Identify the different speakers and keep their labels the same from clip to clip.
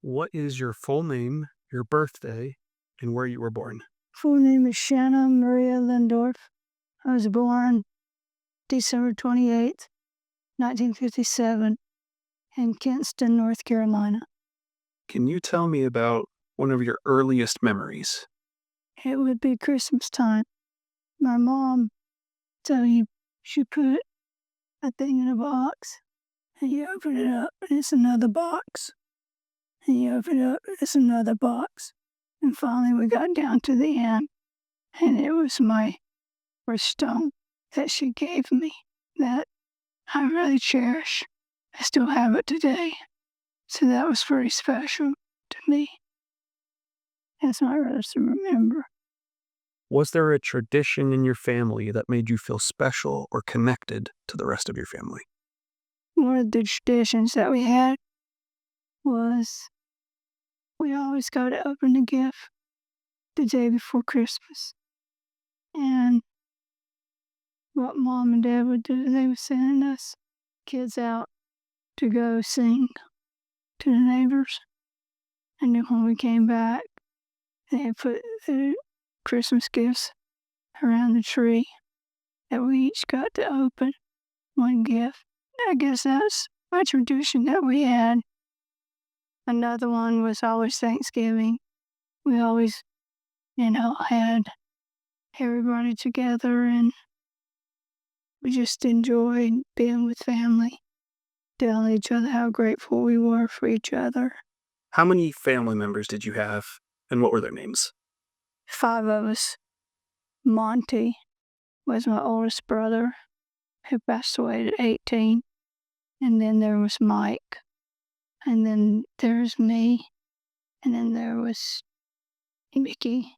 Speaker 1: What is your full name, your birthday, and where you were born?
Speaker 2: Full name is Shanna Maria Lindorff. I was born December 28th, 1957, in Kinston, North Carolina.
Speaker 1: Can you tell me about one of your earliest memories?
Speaker 2: It would be Christmas time. My mom told me she put a thing in a box, and you open it up, and it's another box. And you open it up, and it's another box. And finally we got down to the end, and it was my first stone that she gave me that I really cherish. I still have it today. So that was very special to me. That's my earliest to remember.
Speaker 1: Was there a tradition in your family that made you feel special or connected to the rest of your family?
Speaker 2: One of the traditions that we had was we always go to open the gift the day before Christmas. And what mom and dad would do, they were sending us kids out to go sing to the neighbors. And then when we came back, they put the Christmas gifts around the tree that we each got to open one gift. I guess that's a tradition that we had. Another one was always Thanksgiving. We always, had everybody together, and we just enjoyed being with family, telling each other how grateful we were for each other.
Speaker 1: How many family members did you have, and what were their names?
Speaker 2: 5 of us. Monty was my oldest brother, who passed away at 18. And then there was Mike. And then there's me. And then there was Mickey.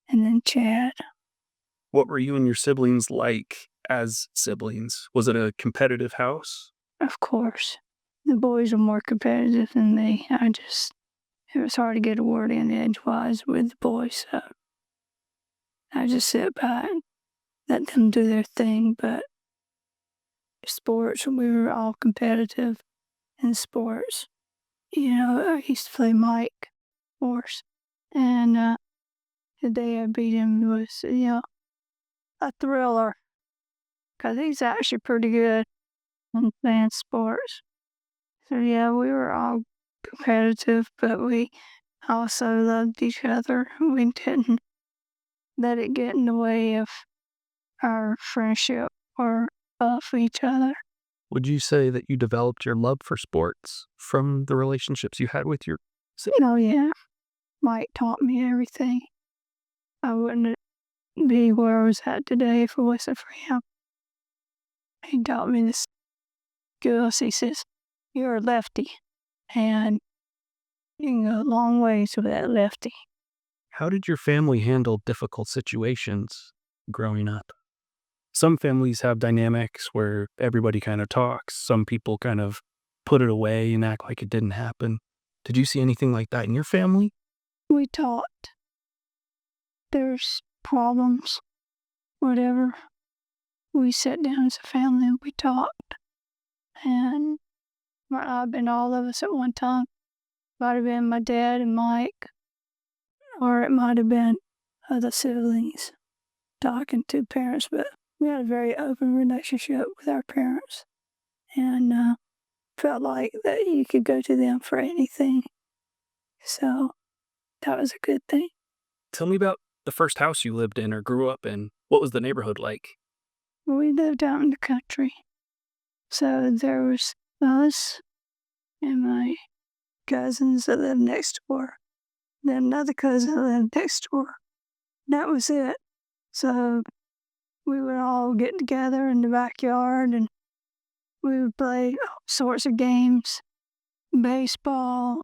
Speaker 2: And then Chad.
Speaker 1: What were you and your siblings like as siblings? Was it a competitive house?
Speaker 2: Of course. The boys are more competitive than me. It was hard to get a word in edgewise with the boys, so I just sit back and let them do their thing. But sports, we were all competitive in sports. I used to play Mike, of course, and the day I beat him was, a thriller, because he's actually pretty good in playing sports. So yeah, we were all competitive, but we also loved each other. We didn't let it get in the way of our friendship or love for each other.
Speaker 1: Would you say that you developed your love for sports from the relationships you had with your siblings?
Speaker 2: Oh yeah, Mike taught me everything. I wouldn't be where I was at today if it wasn't for him. He taught me the skills. He says, "You're a lefty, and you can go a long ways with that lefty."
Speaker 1: How did your family handle difficult situations growing up? Some families have dynamics where everybody kind of talks. Some people kind of put it away and act like it didn't happen. Did you see anything like that in your family?
Speaker 2: We talked. There's problems, whatever. We sat down as a family and we talked. And might not have been all of us at one time. Might have been my dad and Mike, or it might have been other siblings talking to parents, but we had a very open relationship with our parents, and felt like that you could go to them for anything. So that was a good thing.
Speaker 1: Tell me about the first house you lived in or grew up in. What was the neighborhood like?
Speaker 2: We lived out in the country, so there was us and my cousins that lived next door, then another cousin that lived next door. That was it. So we would all get together in the backyard and we would play all sorts of games, baseball.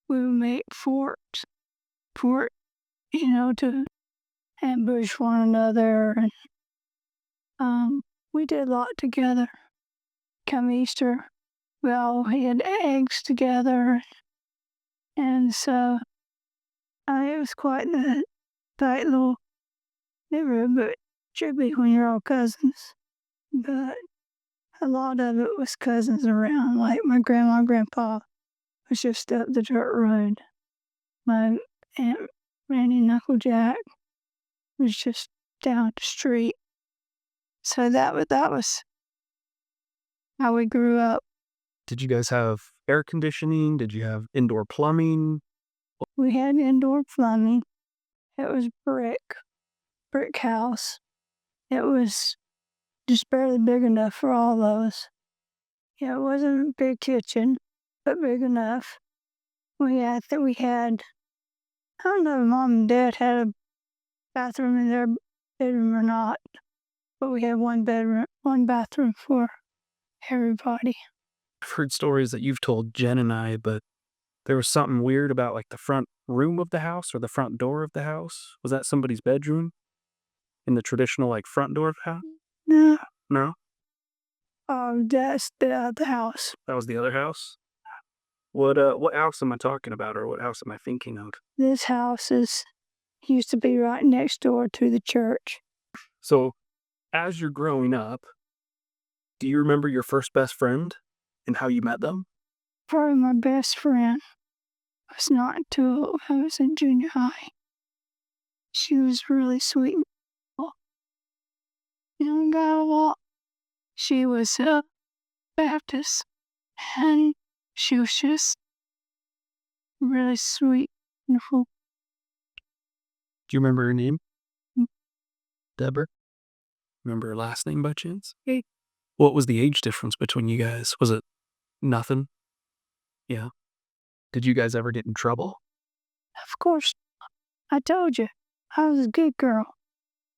Speaker 2: We would make forts, to ambush one another. And we did a lot together. Come Easter, we all had eggs together. And so it was quite a tight little neighborhood, but it should be when you're all cousins. But a lot of it was cousins around, like my grandma and grandpa was just up the dirt road. My Aunt Randy and Uncle Jack was just down the street. So that was how we grew up.
Speaker 1: Did you guys have air conditioning? Did you have indoor plumbing?
Speaker 2: We had indoor plumbing. It was brick house. It was just barely big enough for all of us. Yeah, it wasn't a big kitchen, but big enough. We had, I don't know if Mom and Dad had a bathroom in their bedroom or not, but we had one bathroom for everybody.
Speaker 1: I've heard stories that you've told Jen and I, but there was something weird about like the front room of the house or the front door of the house. Was that somebody's bedroom in the traditional like front door of the house?
Speaker 2: No,
Speaker 1: No,
Speaker 2: that's the other house.
Speaker 1: that was the other house. What house am I talking about, or what house am I thinking of?
Speaker 2: This house used to be right next door to the church.
Speaker 1: So, as you're growing up, do you remember your first best friend and how you met them?
Speaker 2: Probably my best friend was not until I was in junior high. She was really sweet. Young got a lot. She was a Baptist, and she was just really sweet, wonderful.
Speaker 1: Do you remember her name? Deborah? Remember her last name by chance?
Speaker 2: Hey.
Speaker 1: What was the age difference between you guys? Was it nothing? Yeah. Did you guys ever get in trouble?
Speaker 2: Of course, I told you, I was a good girl.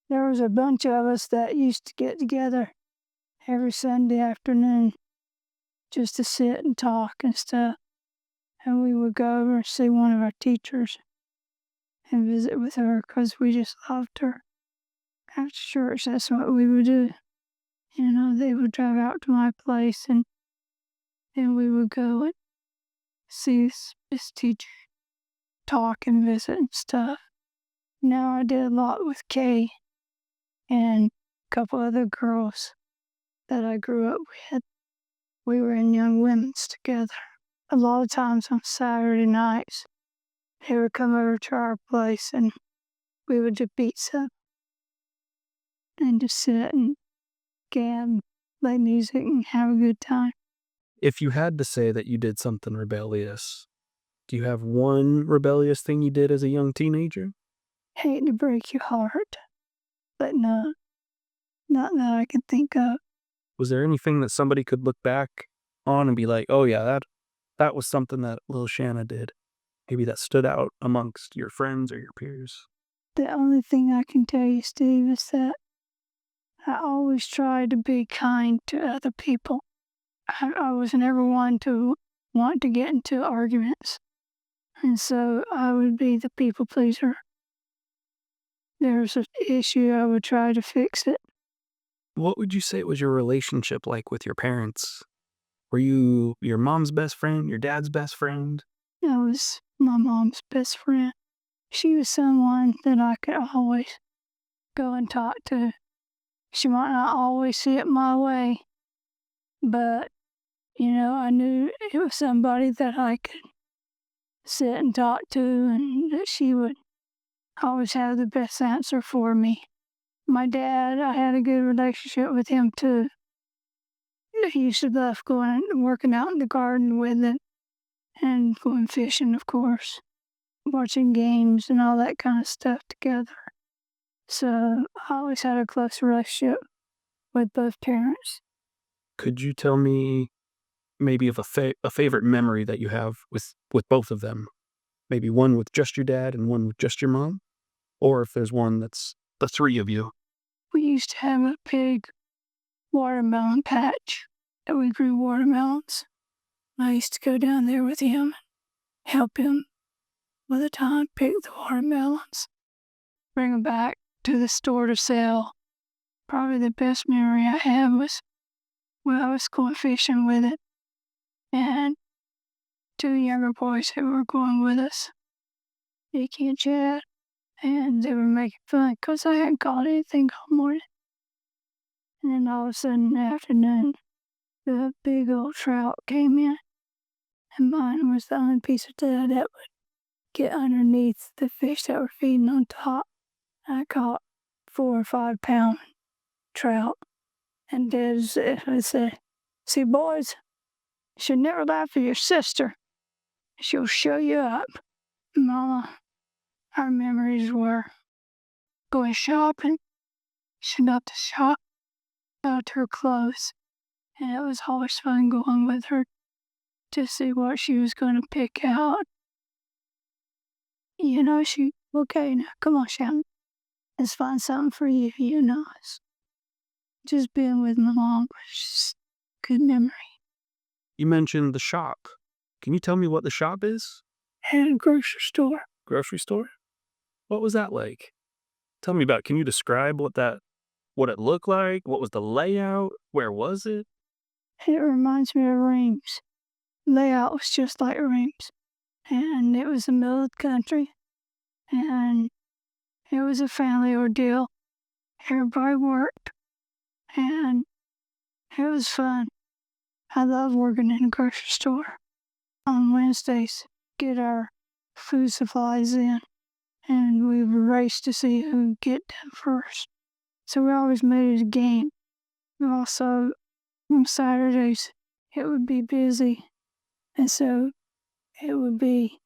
Speaker 2: There was a bunch of us that used to get together every Sunday afternoon just to sit and talk and stuff. And we would go over and see one of our teachers and visit with her because we just loved her. After church, that's what we would do. You know, they would drive out to my place and then we would go and see this teacher, talk and visit and stuff. Now I did a lot with Kay and a couple other girls that I grew up with. We were in Young Women's together. A lot of times on Saturday nights, they would come over to our place and we would do pizza and just sit and gab, play music and have a good time.
Speaker 1: If you had to say that you did something rebellious, do you have one rebellious thing you did as a young teenager?
Speaker 2: Hate to break your heart, but no, not that I can think of.
Speaker 1: Was there anything that somebody could look back on and be like, oh yeah, that was something that little Shanna did? Maybe that stood out amongst your friends or your peers?
Speaker 2: The only thing I can tell you, Steve, is that I always tried to be kind to other people. I was never one to want to get into arguments. And so I would be the people pleaser. There's an issue, I would try to fix it.
Speaker 1: What would you say was your relationship like with your parents? Were you your mom's best friend, your dad's best friend?
Speaker 2: I was my mom's best friend. She was someone that I could always go and talk to. She might not always see it my way, but, you know, I knew it was somebody that I could sit and talk to and that she would always have the best answer for me. My dad, I had a good relationship with him too. He used to love going and working out in the garden with it and going fishing, of course, watching games and all that kind of stuff together. So I always had a close relationship with both parents.
Speaker 1: Could you tell me maybe of a favorite memory that you have with both of them? Maybe one with just your dad and one with just your mom? Or if there's one that's the three of you.
Speaker 2: We used to have a big watermelon patch that we grew watermelons. I used to go down there with him, help him with the time, pick the watermelons, bring them back to the store to sell. Probably the best memory I have was when I was going fishing with it and two younger boys who were going with us, Vicky and Chad, and they were making fun because I hadn't caught anything all morning. And then all of a sudden in the afternoon, the big old trout came in and mine was the only piece of tail that would get underneath the fish that were feeding on top. I caught 4 or 5 pound trout, and Dad would say, "See, boys, you should never laugh at your sister. She'll show you up." Mama, our memories were going shopping. She loved to shop, loved her clothes, and it was always fun going with her to see what she was going to pick out. Okay, now come on, Shanna. Let's find something for you, Just being with my mom was just good memory.
Speaker 1: You mentioned the shop. Can you tell me what the shop is?
Speaker 2: And a grocery store.
Speaker 1: Grocery store? What was that like? Tell me about it. Can you describe what it looked like? What was the layout? Where was it?
Speaker 2: It reminds me of Reams. Layout was just like Reams. And it was the middle of the country. And it was a family ordeal. Everybody worked. And it was fun. I love working in a grocery store. On Wednesdays, get our food supplies in. And we would race to see who would get them first. So we always made it a game. Also, on Saturdays, it would be busy. And so it would be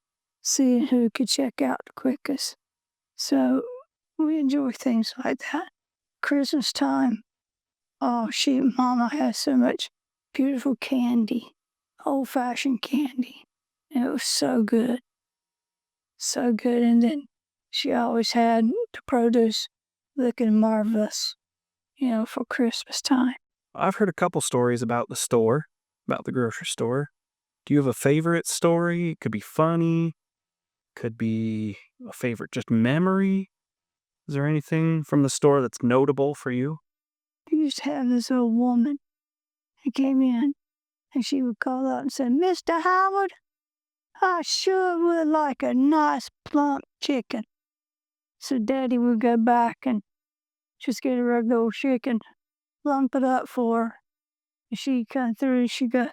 Speaker 2: seeing who could check out the quickest. So we enjoy things like that. Christmas time, oh, Mama has so much beautiful candy, old-fashioned candy. It was so good. So good. And then she always had the produce looking marvelous, for Christmas time.
Speaker 1: I've heard a couple stories about about the grocery store. Do you have a favorite story? It could be funny, could be a favorite just memory. Is there anything from the store that's notable for you?
Speaker 2: We used to have this old woman who came in, and she would call out and say, "Mr. Howard, I sure would like a nice plump chicken." So Daddy would go back and just get a regular old chicken, lump it up for her. And she'd come through and she'd go,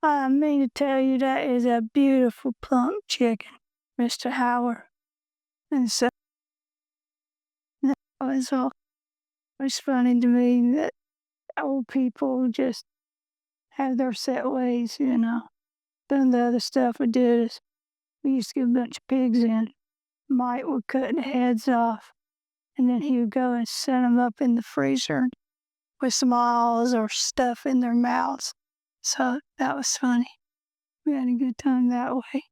Speaker 2: "I mean to tell you that is a beautiful plump chicken, Mr. Howard." And so that was all. It was funny to me that old people just have their set ways, Then the other stuff we did is we used to get a bunch of pigs in. Mike would cut the heads off, and then he would go and set them up in the freezer with smiles or stuff in their mouths. So that was funny. We had a good time that way.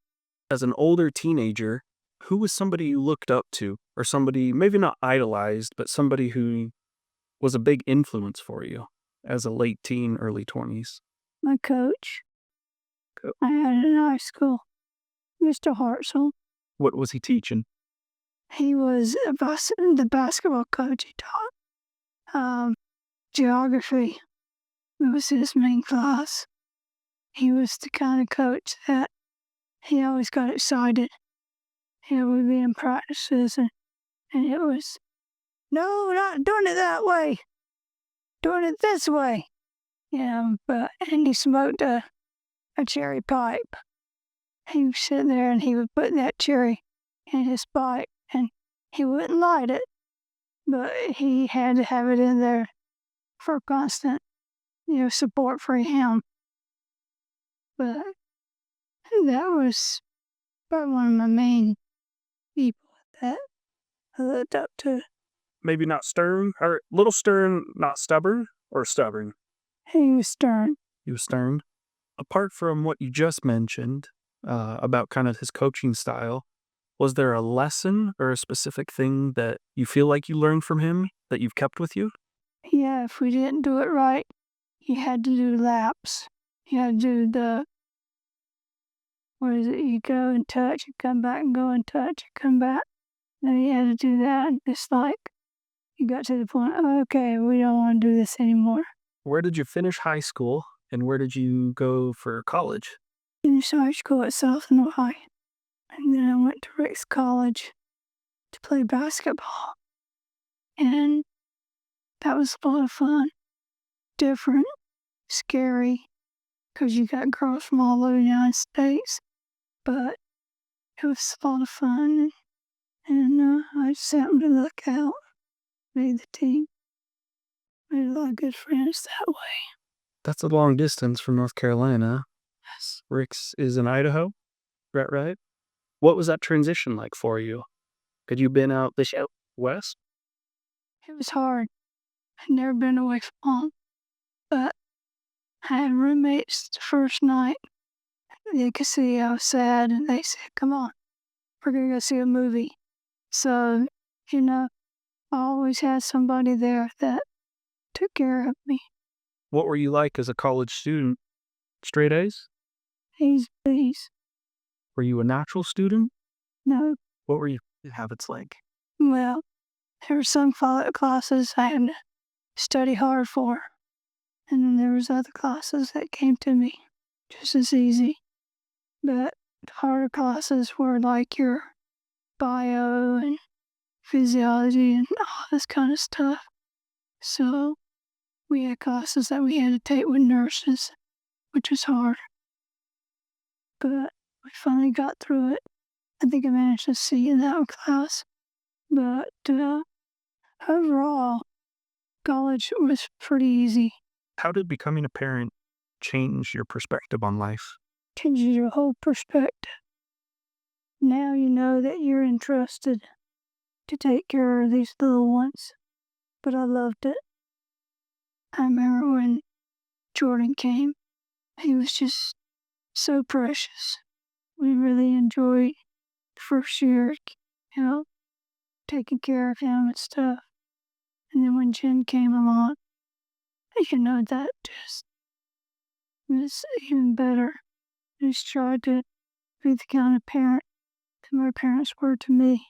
Speaker 1: As an older teenager, who was somebody you looked up to, or somebody maybe not idolized, but somebody who was a big influence for you as a late teen, early 20s?
Speaker 2: My coach, I had in high school, Mr. Hartzell.
Speaker 1: What was he teaching?
Speaker 2: He was the basketball coach. He taught geography. It was his main class. He was the kind of coach that he always got excited. We'd be in practices, and it was, "No, not doing it that way. Doing it this way." And he smoked a cherry pipe. He would sit there and he would put that cherry in his pipe, and he wouldn't light it, but he had to have it in there for constant, support for him. But that was probably one of my main people that I looked up to.
Speaker 1: Maybe not stern, or little stern, not stubborn, or stubborn?
Speaker 2: He was stern.
Speaker 1: He was stern. Apart from what you just mentioned about kind of his coaching style, was there a lesson or a specific thing that you feel like you learned from him that you've kept with you?
Speaker 2: Yeah, if we didn't do it right, you had to do laps. You had to do you go and touch, you come back and go and touch, you come back. Then you had to do that. And it's like, you got to the point, "Oh, okay, we don't want to do this anymore."
Speaker 1: Where did you finish high school, and where did you go for college?
Speaker 2: Finished high school at Southern Ohio. And then I went to Rick's College to play basketball. And that was a lot of fun. Different, scary, because you got girls from all over the United States. But it was a lot of fun, and I just happened to look out, made the team, made a lot of good friends that way.
Speaker 1: That's a long distance from North Carolina.
Speaker 2: Yes.
Speaker 1: Rick's is in Idaho, right? What was that transition like for you? Had you been out this out west?
Speaker 2: It was hard. I'd never been away from home, but I had roommates the first night. They could see I was sad, and they said, "Come on, we're gonna go see a movie." So, you know, I always had somebody there that took care of me.
Speaker 1: What were you like as a college student? Straight A's?
Speaker 2: Please.
Speaker 1: Were you a natural student?
Speaker 2: No,
Speaker 1: What were your habits like?
Speaker 2: well, there were some classes I had to study hard for, and then there was other classes that came to me just as easy. But the harder classes were like your bio and physiology and all this kind of stuff. So we had classes that we had to take with nurses, which was hard. But we finally got through it. I think I managed to see in that class. But overall, college was pretty easy.
Speaker 1: How did becoming a parent change your perspective on life?
Speaker 2: Changes your whole perspective. Now you know that you're entrusted to take care of these little ones. But I loved it. I remember when Jordan came, he was just so precious. We really enjoyed the first year, you know, taking care of him and stuff. And then when Jen came along, that just was even better. I just tried to be the kind of parent that my parents were to me.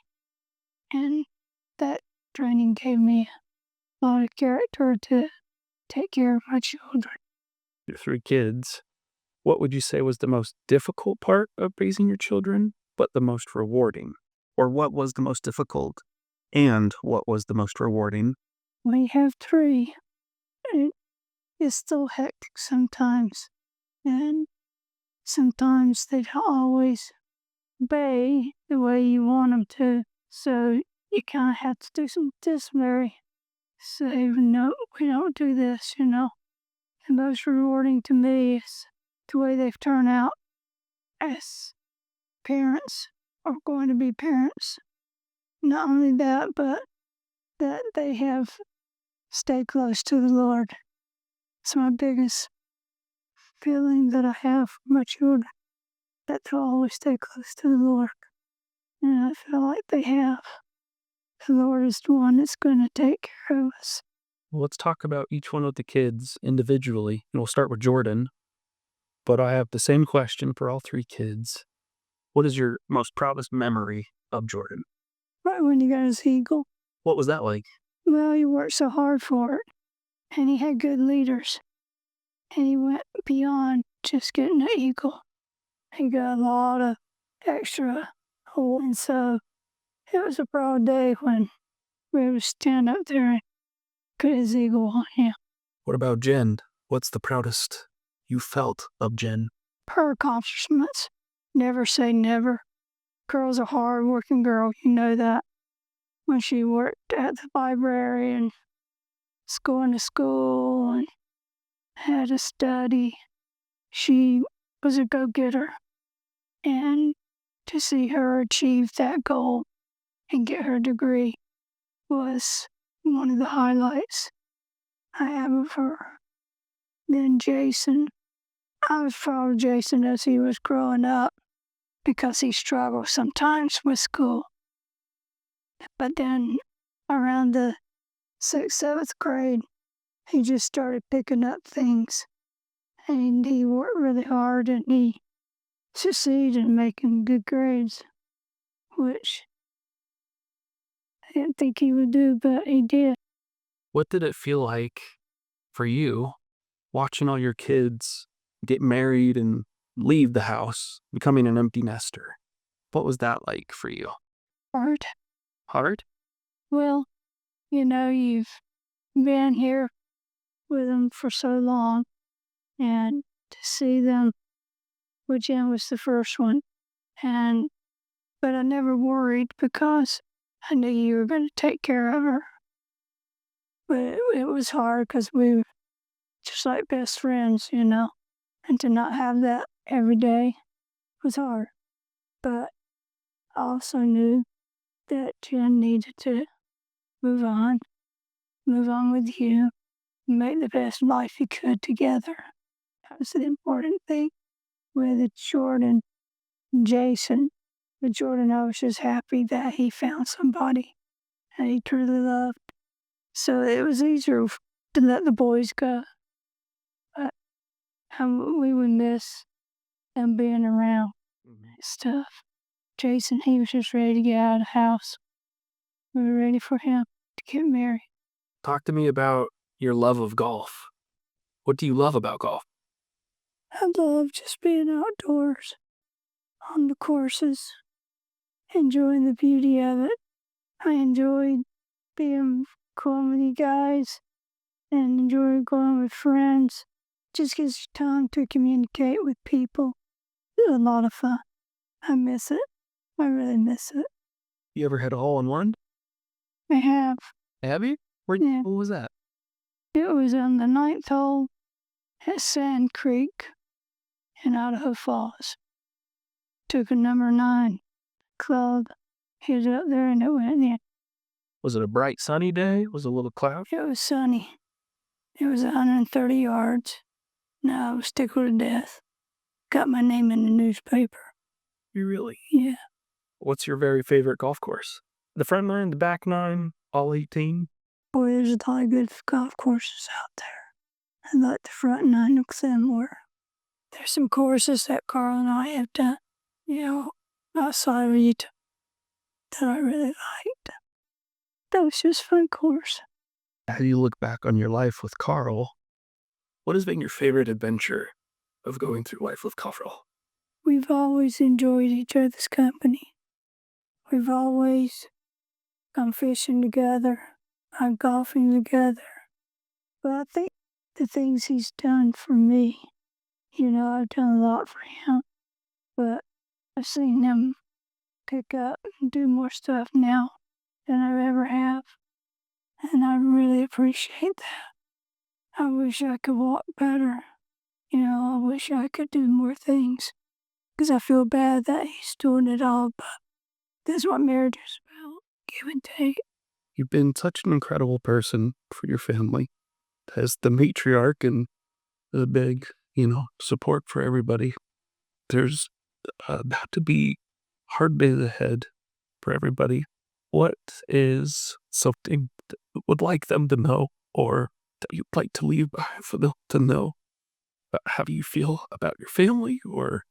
Speaker 2: And that training gave me a lot of character to take care of my children.
Speaker 1: Your 3 kids. What would you say was the most difficult part of raising your children, but the most rewarding? Or what was the most difficult and what was the most rewarding?
Speaker 2: When you have 3, it is still hectic sometimes. And sometimes they don't always obey the way you want them to. So you kind of have to do some disciplinary. Say, no, we don't do this. The most rewarding to me is the way they've turned out as parents or going to be parents. Not only that, but that they have stayed close to the Lord. It's my biggest feeling that I have for my children, that they'll always stay close to the Lord. And I feel like they have. The Lord is the one that's going to take care of us.
Speaker 1: Well, let's talk about each one of the kids individually, and we'll start with Jordan. But I have the same question for all 3 kids. What is your most proudest memory of Jordan?
Speaker 2: Right when he got his eagle,
Speaker 1: What was that like?
Speaker 2: well, he worked so hard for it, and he had good leaders, and he went beyond just getting an eagle. He got a lot of extra hold, and so it was a proud day when we would stand up there and put his eagle on him.
Speaker 1: What about Jen? What's the proudest you felt of Jen?
Speaker 2: Her accomplishments. Never say never. Girl's a hard-working girl, you know that. When she worked at the library and was going to school and had to study, she was a go-getter. And to see her achieve that goal and get her degree was one of the highlights I have of her. Then Jason. I was proud of Jason as he was growing up because he struggled sometimes with school. But then around the 6th, 7th grade, he just started picking up things. And he worked really hard and he succeeded in making good grades, which I didn't think he would do, but he did.
Speaker 1: What did it feel like for you watching all your kids get married and leave the house, becoming an empty nester? What was that like for you?
Speaker 2: Hard.
Speaker 1: Hard?
Speaker 2: Well, you've been here with him for so long, and to see them, which Jen was the first one. But I never worried because I knew you were going to take care of her. But it was hard because we were just like best friends, and to not have that every day was hard. But I also knew that Jen needed to move on with you, and make the best life you could together. That was the important thing. With Jordan and Jason, with Jordan, I was just happy that he found somebody that he truly loved. So it was easier to let the boys go. But we would miss them being around and stuff. Jason, he was just ready to get out of the house. We were ready for him to get married.
Speaker 1: Talk to me about your love of golf. What do you love about golf?
Speaker 2: I love just being outdoors on the courses, enjoying the beauty of it. I enjoyed being cool with you guys and enjoy going with friends. Just gives you time to communicate with people. It's a lot of fun. I miss it. I really miss it.
Speaker 1: You ever had a hole-in-one?
Speaker 2: I have.
Speaker 1: Have you?
Speaker 2: Yeah.
Speaker 1: What was that?
Speaker 2: It was on the 9th hole at Sand Creek in Idaho Falls. Took a number 9 club, hit it up there, and it went in.
Speaker 1: Was it a bright sunny day? Was it a little cloud?
Speaker 2: It was sunny. It was 130 yards. No, I was tickled to death. Got my name in the newspaper.
Speaker 1: You really?
Speaker 2: Yeah.
Speaker 1: What's your very favorite golf course? The front 9, the back 9, all 18?
Speaker 2: Boy, there's a lot of good golf courses out there. I like the front 9 of Glenmore. There's some courses that Carl and I have done, outside of Utah that I really liked. That was just a fun course.
Speaker 1: How do you look back on your life with Carl? What has been your favorite adventure of going through life with Carl?
Speaker 2: We've always enjoyed each other's company. We've always gone fishing together, gone golfing together. But I think the things he's done for me, I've done a lot for him. But I've seen him pick up and do more stuff now than I ever have. And I really appreciate that. I wish I could walk better. I wish I could do more things. Because I feel bad that he's doing it all, but that's what marriage is about. Give and take.
Speaker 1: You've been such an incredible person for your family. As the matriarch and the big, support for everybody. There's about to be hard days ahead for everybody. What is something that you would like them to know or that you'd like to leave behind for them to know? How do you feel about your family or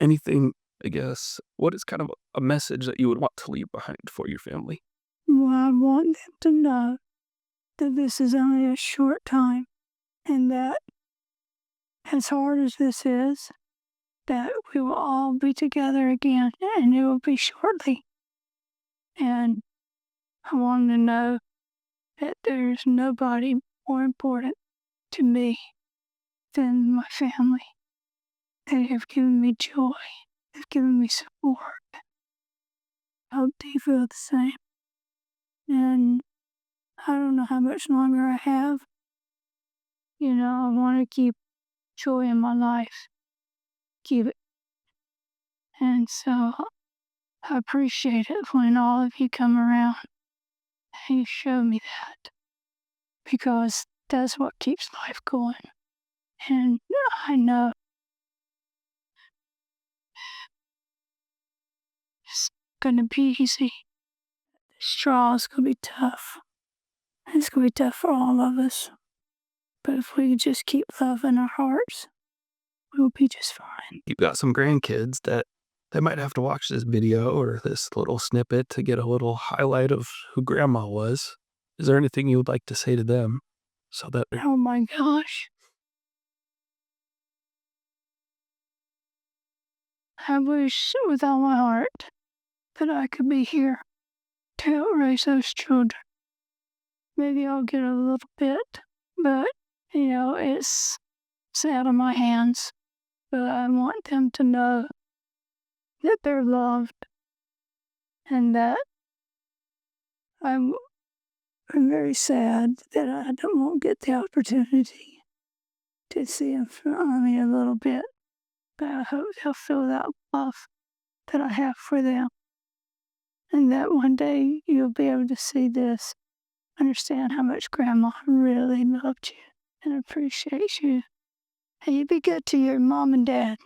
Speaker 1: anything, I guess? What is kind of a message that you would want to leave behind for your family?
Speaker 2: Well, I want them to know that this is only a short time and that as hard as this is, that we will all be together again and it will be shortly. And I want them to know that there's nobody more important to me than my family. They have given me joy. They've given me support. I hope they feel the same. And I don't know how much longer I have. I want to keep joy in my life. Keep it. And so I appreciate it when all of you come around and you show me that. Because that's what keeps life going. And I know it's gonna be easy. The straw is gonna be tough. It's gonna be tough for all of us. But if we just keep love in our hearts, we'll be just fine.
Speaker 1: You've got some grandkids that they might have to watch this video or this little snippet to get a little highlight of who grandma was. Is there anything you would like to say to them so that
Speaker 2: Oh my gosh. I wish with all my heart that I could be here to help raise those children. Maybe I'll get a little bit, but it's it's out of my hands. But I want them to know that they're loved and that I'm, I'm very sad that won't get the opportunity to see them for only a little bit. But I hope they'll feel that love that I have for them. And that one day you'll be able to see this, understand how much Grandma really loved you and appreciates you. And you be good to your mom and dad.